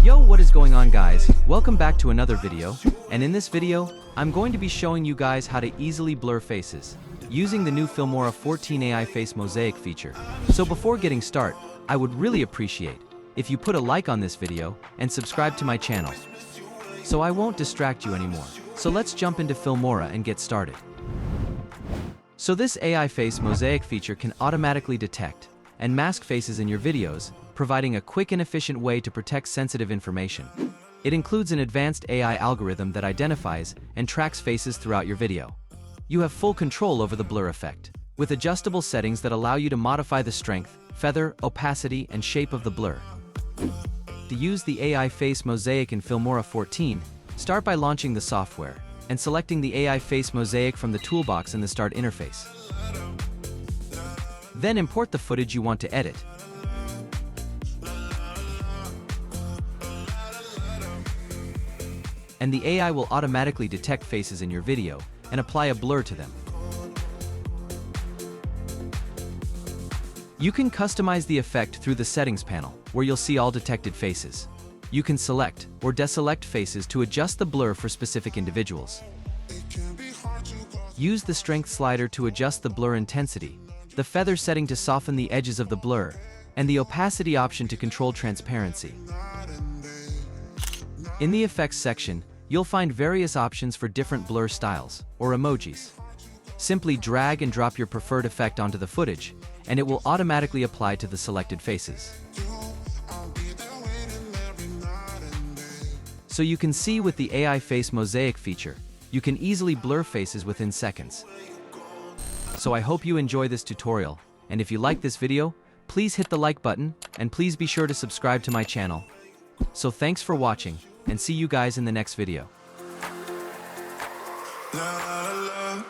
Yo, what is going on, guys? Welcome back to another video, and in this video, I'm going to be showing you guys how to easily blur faces using the new Filmora 14 AI Face Mosaic feature. So before getting started, I would really appreciate if you put a like on this video and subscribe to my channel, so I won't distract you anymore. So let's jump into Filmora and get started. So this AI Face Mosaic feature can automatically detect and mask faces in your videos, providing a quick and efficient way to protect sensitive information. It includes an advanced AI algorithm that identifies and tracks faces throughout your video. You have full control over the blur effect, with adjustable settings that allow you to modify the strength, feather, opacity, and shape of the blur. To use the AI Face Mosaic in Filmora 14, start by launching the software and selecting the AI Face Mosaic from the toolbox in the Start interface. Then import the footage you want to edit. And the AI will automatically detect faces in your video and apply a blur to them. You can customize the effect through the settings panel, where you'll see all detected faces. You can select or deselect faces to adjust the blur for specific individuals. Use the strength slider to adjust the blur intensity, the feather setting to soften the edges of the blur, and the opacity option to control transparency. In the effects section, you'll find various options for different blur styles, or emojis. Simply drag and drop your preferred effect onto the footage, and it will automatically apply to the selected faces. So you can see with the AI Face Mosaic feature, you can easily blur faces within seconds. So I hope you enjoy this tutorial, and if you like this video, please hit the like button, and please be sure to subscribe to my channel. So thanks for watching, and see you guys in the next video. La, la, la.